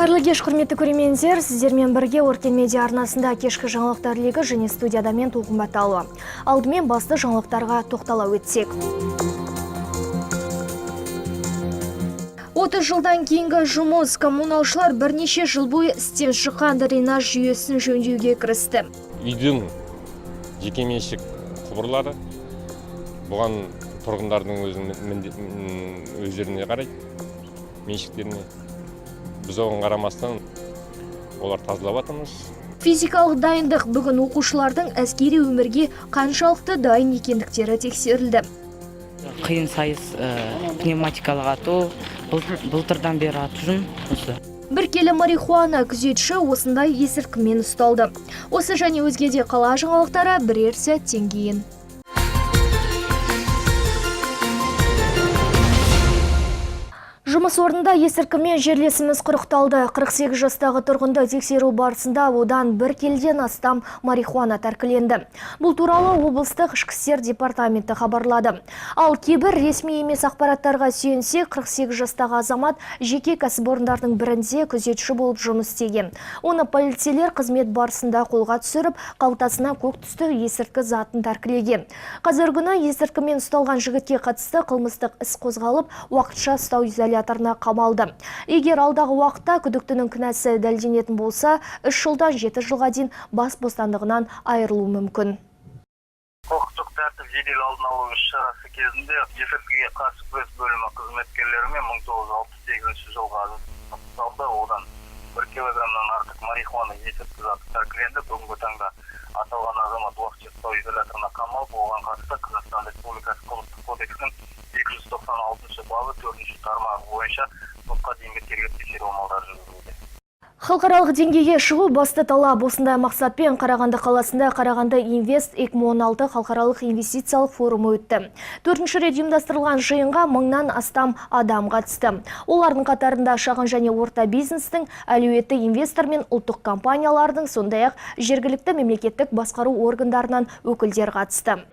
Қайырлы кеш, құрметті көрермендер, сіздермен бірге Өркен медиа арнасында кешкі жаңалықтар легі және студияда мен Толқынбаталы. Алдымен басты жаңалықтарға тоқтала өтсек. 30 жылдан кейінгі жұмыс коммуналшылар бірнеше жыл бойы істен шыққан дренаж жүйесін жөндеуге кірісті. Үйдің жекеменшік құбырлары бұған тұрғындардың өздеріне қарайды, меншіктеріне. Біз оған қарамастан олар тазалап жатырмыз. Физикалық дайындық бүгін оқушылардың әскери өмірге қаншалықты дайын екендіктері тексерілді. Қиын сайыс пневматикалық ату, былтырдан бері ату осы. Бір келі марихуана күзетші осындай есірткімен ұсталды. Осы және өзге де қала жаңалықтары бірер сәттен кейін. Жұмыс орнында есірткімен жерлесіміз құрықталды. 48 жастағы тұрғынды тексеру барысында одан бір келіден астам марихуана тәркіленді. Бұл туралы облыстық ішкі істер департаменті хабарлады. Ал кейбір ресми емес ақпараттарға сүйенсек, 48 жастағы азамат жеке кәсіпорындардың бірінде күзетші болып жұмыс істеген. Оны полицейлер қызмет барысында қолға түсіріп, қалтасына көк түсті есірткі затын тәркілеген. Қазіргі күні есірткімен ұсталған жігітке қатысты қылмыстық іс қозғалып, уақытша ұстау изоляторына қамалды. Егер алдағы уақытта күдіктінің кінәсі дәлелденетін болса, 3 жылдан 7 жылға дейін бас бостандығынан айырылуы мүмкін. Құқықтық тәртіп жедел алдын алу іс-шарасы кезінде есірткіге қарсы күрес бөлімі қызметкерлерімен 1968 жылға ұсталды. Одан 1 килограммнан артық марихуана есірткі заты тәркіленді. Бүгінгі таңда аталған азамат уақытша ұстау изоляторына қамалып, оған қатысты Қазақстан Республикасы қылмыстық кодексінің 296 бабы 4-ші тармағы бойынша сотқа дейінгі тергеп-тексеру амалдары жүргізілуде. Халықаралық деңгейге шығу басты талап. Осындай мақсатпен Қарағанды қаласында Қарағанды Инвест 2016 халықаралық инвестициялық форумы өтті. 4-ші рет ұйымдастырылған жиынға 1000-нан астам адам қатысты. Олардың қатарында шағын және орта бизнестің, әлеуетті инвестор мен ұлттық компаниялардың, сондай-ақ жергілікті мемлекеттік басқару органдарынан өкілдер қатысты.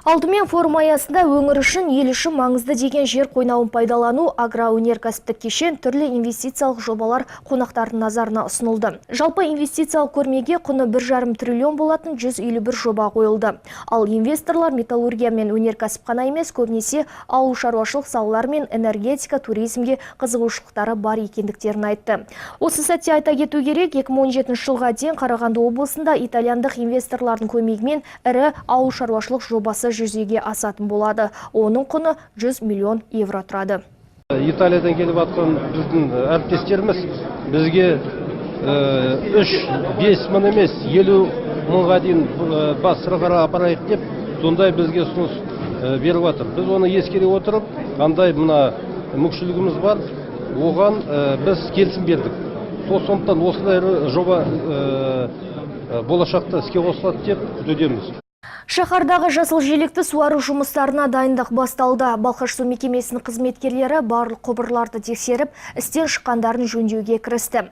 Алдымен форум аясында өңір үшін ел үшін маңызды деген жер қойнауын пайдалану, агроөнеркәсіптік кешен, түрлі инвестициялық жобалар қонақтардың назарына ұсынылды. Жалпы инвестициялық көрмеге құны 1,5 триллион болатын 151 жоба қойылды. Ал инвесторлар металлургия мен өнеркәсіп қана емес, көбінесе ауыл шаруашылық салалар мен энергетика, туризмге қызығушылықтары бар екендіктерін айтты. Осы сәтте айта кету керек, 2017 жылға дейін Қарағанды облысында итальяндық инвесторлардың көмегімен ірі ауыл шаруашылық жобасы жүзеге асатын болады. Оның құны 100 миллион евро тұрады. Италиядан келіп атқан біздің әріптестеріміз бізге 3-5 мың емес 50 мыңға дейін бас сырғара апарайық деп, сондай бізге ұсыныс беріп жатыр. Біз оны ескере отырып, қандай мына мүмкіншілігіміз бар, оған біз келісім бердік. Сондықтан осындай жоба болашақта іске қосылады деп күтудеміз. Шаһардағы жасыл желекті суару жұмыстарына дайындық басталды. Балқаш су мекемесінің қызметкерлері барлық құбырларды тексеріп, істен шыққандарын жөндеуге кірісті.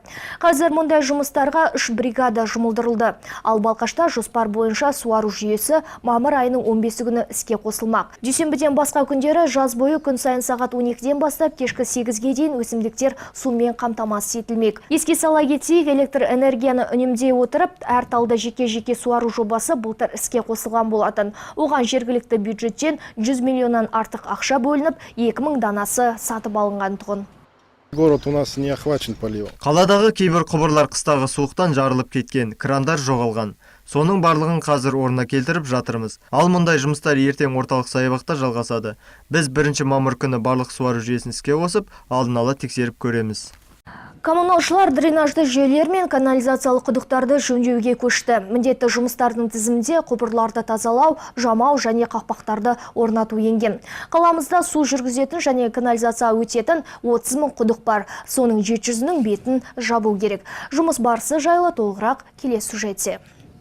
Қазір мұндай жұмыстарға 3 бригада жұмылдырылды. Ал Балқашта жоспар бойынша суару жүйесі мамыр айының 15 күні іске қосылмақ. Дүйсенбіден басқа күндері жаз бойы күн сайын сағат 12-ден бастап кешкі 8-ге дейін өсімдіктер сумен қамтамасыз етілмек. Еске сала кетейік, электр энергияны үнемдей отырып, әр талды жеке-жеке суару жобасы былтыр іске қосылған болатын. Оған жергілікті бюджеттен 100 миллионнан артық ақша бөлініп, 2000 данасы сатып алынған тұғын. Город у нас не охвачен поливом. Қаладағы кейбір құбырлар қыстағы суықтан жарылып кеткен, крандар жоғалған. Соның барлығын қазір орнына келтіріп жатырмыз. Ал мұндай жұмыстар ертең орталық саябақта жалғасады. Біз 1 мамыр күні барлық суару жүйесін іске қосып, алдын ала тексеріп көреміз. Коммуналшылар дренажды жүйелер мен канализациялық құдықтарды жөндеуге көшті. Міндетті жұмыстардың тізімінде құбырларды тазалау, жамау және қақпақтарды орнату енген. Қаламызда су жүргізетін және канализация өтетін 30 мың құдық бар. Соның 700-нің бетін жабу керек. Жұмыс барысы жайлы толығырақ келесі сюжетте.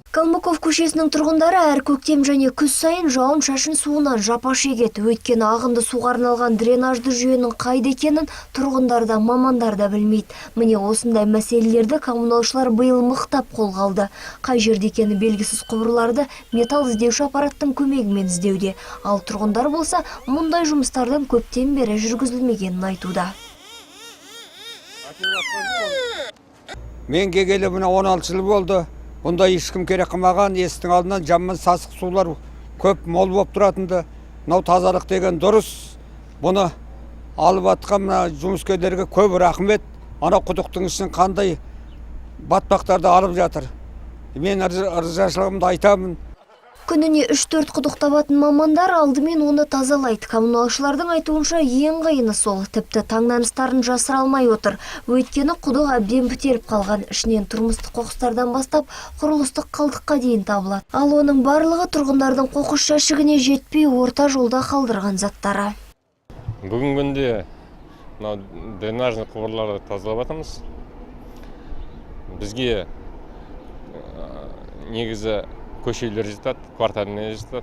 Калмыков көшесінің тұрғындары әр көктем және күз сайын жауын шашын суынан жапа шегеді. Өйткені ағынды суға арналған дренажды жүйенің қайда екенін тұрғындар да мамандар да білмейді. Міне осындай мәселелерді коммуналшылар биыл мықтап қолға алды. Қай жерде екені белгісіз құбырларды металл іздеуші аппараттың көмегімен іздеуде. Ал тұрғындар болса, мұндай жұмыстардың көптен бері жүргізілмегенін айтуда. Мен келгелі мына 16 жыл болды. Бұнда ешкім керек қылмаған, есіктің алдынан жаман сасық сулар көп мол болып тұратынды. Мынау тазалық деген дұрыс. Бұны алып атқан мына жұмыскерлерге көп рахмет. Ана құдықтың ішін қандай батпақтарды алып жатыр. Мен ырзашылығымды айтамын. Күніне 3-4 құдық табатын мамандар алдымен оны тазалайды. Коммуналшылардың айтуынша ең қиыны сол. Тіпті таңданыстарын жасыра алмай отыр. Өйткені құдық әбден бітеліп қалған. Ішінен тұрмыстық қоқыстардан бастап құрылыстық қалдыққа дейін табылады. Ал оның барлығы тұрғындардың қоқыс жәшігіне жетпей орта жолда қалдырған заттары. Бүгінгі күнде дренажный құбырларды тазалап жатырмыз. Бізге негізі көшелер жетеді, кварталіне жетеді.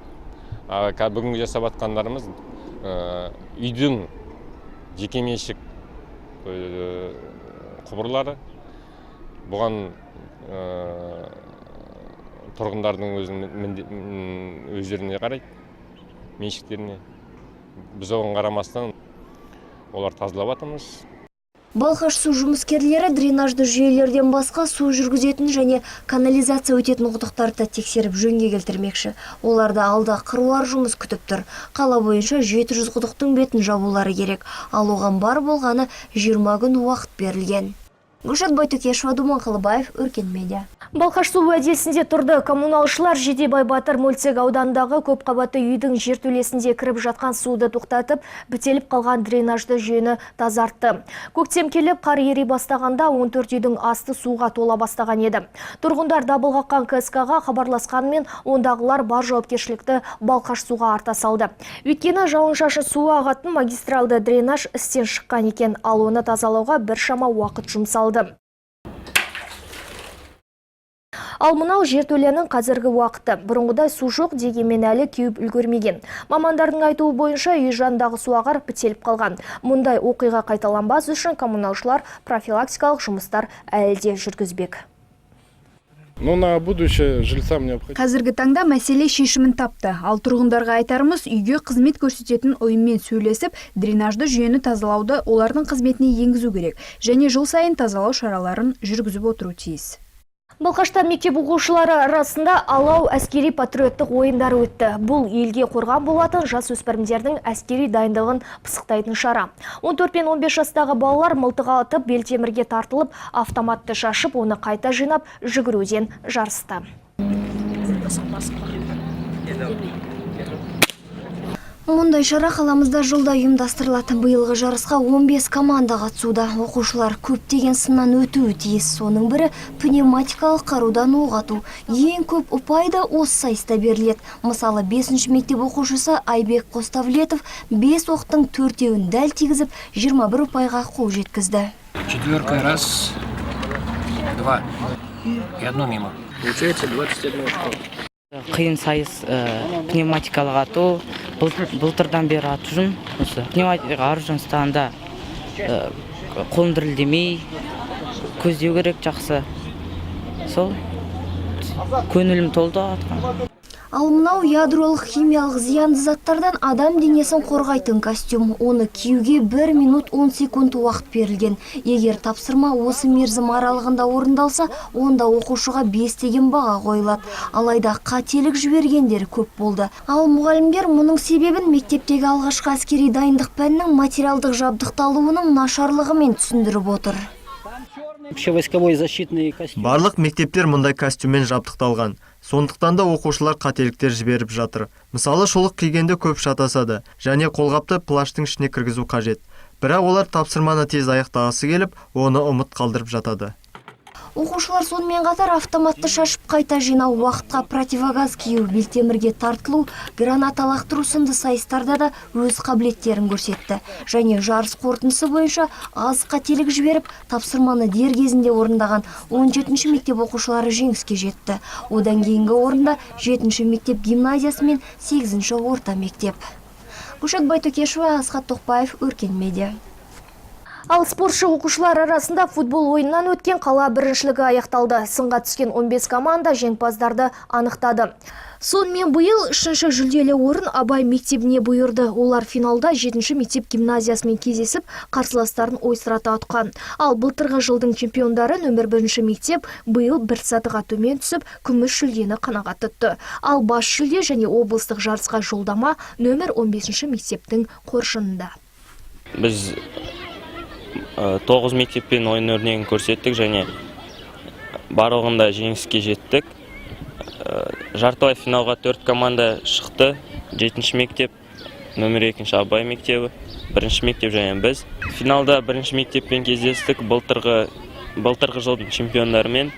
Бүгінгі жасап атқандарымыз үйдің жекеменшік құбырлары. Бұған тұрғындардың өздеріне қарайды, меншіктеріне. Біз оған қарамастан олар тазалап жатырмыз. Балқаш су жұмыскерлері дренажды жүйелерден басқа су жүргізетін және канализация өтетін құдықтарды тексеріп жөнге келтірмекші. Оларда алда қыруар жұмыс күтіп тұр. Қала бойынша 700 құдықтың бетін жабулары керек. Ал оған бар болғаны 20 күн уақыт берілген. Гүлшат Байтөкешева, Думан Қалыбаев, Өркен Медиа. Балқаш су уәдесінде тұрды. Коммуналшылар Жидебай Батыр мөлтек аудандағы көп қабатты үйдің жертөлесінде кіріп жатқан суды тоқтатып, бітеліп қалған дренажды жүйені тазартты. Көктем келіп, қар ери бастағанда 14 үйдің асты суға тола бастаған еді. Тұрғындар дабыл қаққан КСК-ға хабарласқанмен, ондағылар бар жауапкершілікті Балқаш суға арта салды. Өйткені жауын-шашын суы ағатын магистралды дренаж істен шыққан екен, ал оны тазалауға біршама уақыт жұмсалды. Ал мынау жертөленің қазіргі уақыты. Бұрынғыдай су жоқ дегенмен әлі кеуіп үлгермеген. Мамандардың айтуы бойынша үй жанындағы су ағар бітеліп қалған. Мұндай оқиға қайталанбас үшін коммуналшылар профилактикалық жұмыстар әлі де жүргізбек. На будущее жильцам необходимо. Қазіргі таңда мәселе шешімін тапты. Ал тұрғындарға айтарымыз, үйге қызмет көрсететін ұйыммен сөйлесіп, дренажды жүйені тазалауды олардың қызметіне енгізу керек. Және жыл сайын тазалау шараларын жүргізіп отыру тиіс. Балқашта мектеп оқушылары арасында алау әскери патриоттық ойындары өтті. Бұл елге қорған болатын жасөспірімдердің әскери дайындығын пысықтайтын шара. 14 пен 15 жастағы балалар мылтық атып, белтемірге тартылып, автоматты шашып, оны қайта жинап, жүгіруден жарысты. Мұндай шара қаламызда жылда ұйымдастырылатын. Биылғы жарысқа 15 команда қатысуда. Оқушылар көптеген сыннан өтуі тиіс. Соның бірі пневматикалық қарудан оқ ату. Ең көп ұпай да осы сайыста беріледі. Мысалы, 5-ші мектеп оқушысы Айбек Қоставлетов 5 оқтың 4-еуін дәл тигізіп, 21 ұпайға қол жеткізді. 4 раз, 2 и 1 мимо. Получается 21 очко. Қиын сайыс пневматикалық ату, былтырдан бері ату жүн. Пневматикалық ару жұмыстарында қолын дірілдемей, көздеу керек жақсы. Сол көңілім толды атқан. Ал мынау ядролық химиялық зиянды заттардан адам денесін қорғайтын костюм. Оны киюге 1 минут 10 секунд уақыт берілген. Егер тапсырма осы мерзім аралығында орындалса, онда оқушыға 5 деген баға қойылады. Алайда қателік жібергендер көп болды. Ал мұғалімдер мұның себебін мектептегі алғашқы әскери дайындық пәнінің материалдық жабдықталуының нашарлығымен түсіндіріп отыр. Барлық мектептер мұндай костюммен жабдықталған. Сондықтан да оқушылар қателіктер жіберіп жатыр. Мысалы, шұлық кигенде көп шатасады, және қолғапты плаштың ішіне кіргізу қажет. Бірақ олар тапсырманы тез аяқтағысы келіп, оны ұмыт қалдырып жатады. Оқушылар сонымен қатар автоматты шашып қайта жинау, уақытқа противогаз кию, белтемірге тартылу, граната лақтыру сынды сайыстарда да өз қабілеттерін көрсетті. Және жарыс қорытындысы бойынша аз қателік жіберіп, тапсырманы дер кезінде орындаған 17-ші мектеп оқушылары жеңіске жетті. Одан кейінгі орында 7-ші мектеп гимназиясы мен 8-ші орта мектеп. Гүлшат Байтөкешева, Асхат Тоқбаев, Өркен медиа. Ал спортшы оқушылар арасында футбол ойыннан өткен қала біріншілігі аяқталды. Сынға түскен 15 команда жеңімпаздарды анықтады. Сонымен биыл 3-ші жүлделі орын Абай мектебіне бұйырды. Олар финалда 7-ші мектеп гимназиясымен кездесіп, қарсыластарын ойсырата ұтқан. Ал былтырғы жылдың чемпиондары нөмір 1-ші мектеп биыл бір сатыға төмен түсіп, күміс жүлдені қанағат тұтты. Ал бас жүлде және облыстық жарысқа жолдама нөмір 15-ші мектептің қоржынында. Біз 9 мектеппен ойын өрнегін көрсеттік және барлығында жеңіске жеттік. Жартылай финалға 4 команда шықты. 7-ші мектеп, нөмір 2-ші Абай мектебі, 1-ші мектеп және біз. Финалда 1-ші мектеппен кездестік. Былтырғы жылдың чемпиондарымен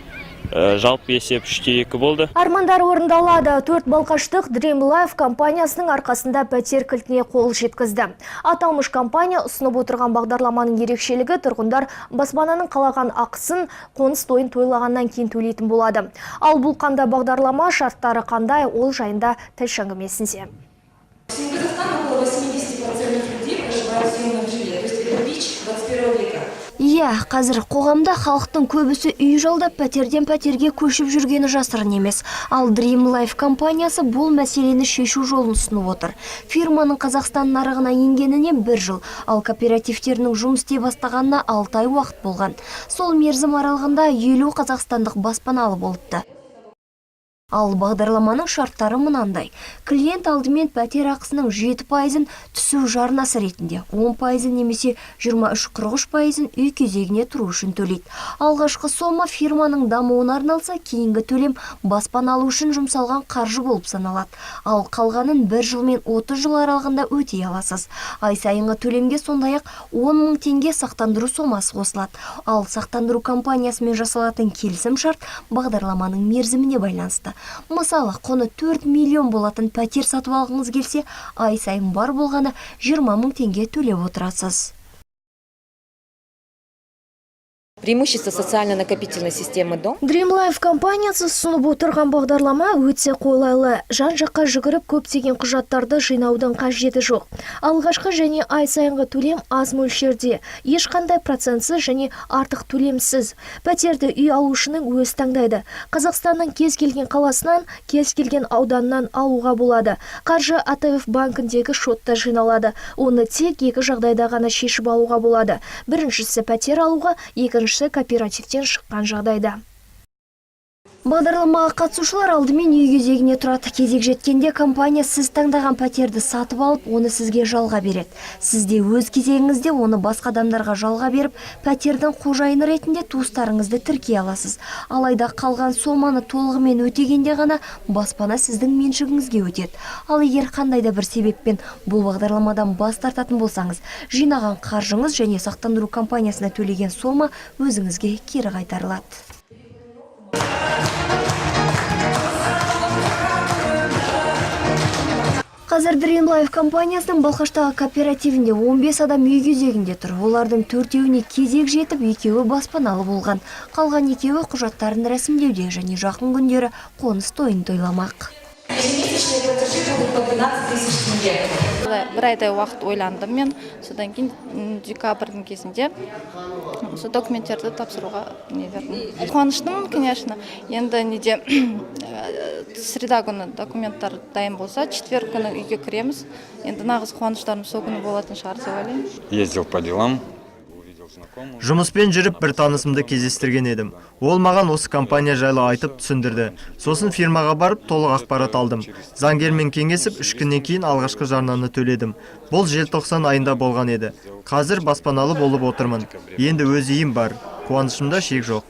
жалпы есеп 3-2 болды. Армандар орындалады. 4 балқаштық Dream Life компаниясының арқасында пәтер кілтіне қол жеткізді. Аталмыш компания ұсынып отырған бағдарламаның ерекшелігі тұрғындар баспананың қалаған ақысын қоныс тойын тойлағаннан кейін төлейтін болады. Ал бұл қандай бағдарлама, шарттары қандай, ол жайында тілші әңгімесінде. Иә, қазір қоғамда халықтың көбісі үй жалдап пәтерден пәтерге көшіп жүргені жасырын емес. Ал Dream Life компаниясы бұл мәселені шешу жолын ұсынып отыр. Фирманың Қазақстан нарығына енгеніне 1 жыл, ал кооперативтерінің жұмыс істей бастағанына 6 ай уақыт болған. Сол мерзім аралығында 50 қазақстандық баспаналы болыпты. Ал бағдарламаның шарттары мынандай. Клиент алдымен пәтер ақысының 7%-ын түсу жарнасы ретінде, 10% немесе 23-43%-ын үй кезегіне тұру үшін төлейді. Алғашқы сома фирманың дамуына арналса, кейінгі төлем баспана алу үшін жұмсалған қаржы болып саналады. Ал қалғанын 1 жыл мен 30 жыл аралығында өтей аласыз. Ай сайынғы төлемге сондай-ақ 10 мың теңге сақтандыру сомасы қосылады. Ал сақтандыру компаниясымен жасалатын келісім шарт бағдарламаның мерзіміне байланысты. Мысалы, құны 4 миллион болатын пәтер сатып алғыңыз келсе, ай сайын бар болғаны 20 мың теңге төлеп отырасыз. Преимущество социально-накопительной системы дом. Dream Life компаниясы ұсынып отырған бағдарлама өте қолайлы. Жан-жаққа жүгіріп көптеген құжаттарды жинаудың қажеті жоқ. Алғашқы және ай сайынғы төлем аз мөлшерде, ешқандай процентсіз және артық төлемсіз. Пәтерді үй алушының өз таңдайды. Қазақстанның кез келген қаласынан, кез келген ауданнан алуға болады. Қаржы АТФ банкіндегі шотта жиналады. Оны тек 2 жағдайда ғана шешіп алуға болады. Біріншісі пәтер алуға, екіншісі кооперативтен шыққан жағдайда. Бағдарламаға қатысушылар алдымен үй кезегіне тұрады. Кезек жеткенде компания сіз таңдаған пәтерді сатып алып, оны сізге жалға береді. Сізде өз кезегіңізде оны басқа адамдарға жалға беріп, пәтердің қожайыны ретінде туыстарыңызды тіркей аласыз. Алайда қалған соманы толығымен өтегенде ғана баспана сіздің меншігіңізге өтеді. Ал егер қандай да бір себеппен бұл бағдарламадан бас тартатын болсаңыз, жинаған қаржыңыз және сақтандыру компаниясына төлеген сома өзіңізге кері қайтарылады. Қазір Dream Life компаниясының Балқаштағы кооперативінде 15 адам үй кезегінде тұр. Олардың 4-еуіне кезек жетіп, 2-еуі баспаналы болған. Қалған 2-еуі құжаттарын рәсімдеуде және жақын күндері қоныс тойын тойламақ. Бір айдай уақыт ойландым мен, содан кейін декабрьдің кезінде осы документтерді тапсыруға не бердім. Қуаныштымын, конечно. Енді неде среда күні документтар дайын болса, четверг күні үйге кіреміз. Енді нағыз қуаныштарым сол күні болатын шығар деп ойлаймын. Ездил по делам. Жұмыспен жүріп бір танысымды кездестірген едім. Ол маған осы компания жайлы айтып түсіндірді. Сосын фирмаға барып толық ақпарат алдым. Заңгермен кеңесіп 3 күннен кейін алғашқы жарнаны төледім. Бұл желтоқсан айында болған еді. Қазір баспаналы болып отырмын. Енді өз үйім бар. Қуанышымда шек жоқ.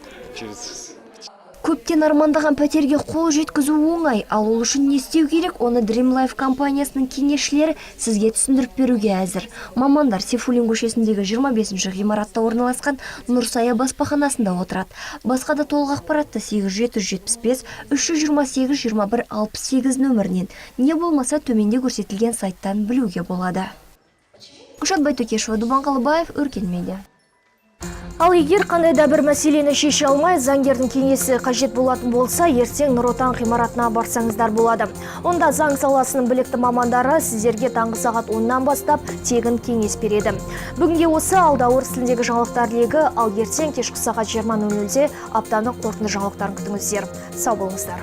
Көптен армандаған пәтерге қол жеткізу оңай, ал ол үшін не істеу керек, оны Dream Life компаниясының кеңесшілері сізге түсіндіріп беруге әзір. Мамандар Сейфуллин көшесіндегі 25-ші ғимаратта орналасқан Нұрсая баспаханасында отырады. Басқа да толық ақпаратты 8775 328 21 68 нөмірінен, не болмаса төменде көрсетілген сайттан білуге болады. Күшат Байтөкешева, Дубан Қалыбаев, Өркен Медиа. Ал егер қандай да бір мәселені шеше алмай, заңгердің кеңесі қажет болатын болса, ертең Нұр Отан ғимаратына барсаңыздар болады. Онда заң саласының білікті мамандары сіздерге таңғы сағат 10-нан бастап тегін кеңес береді. Бүгінге осы, алда орыс тіліндегі жаңалықтар легі, ал ертең кешкі сағат 20:00-де аптаның қорытынды жаңалықтарын күтіңіздер. Сау болыңыздар.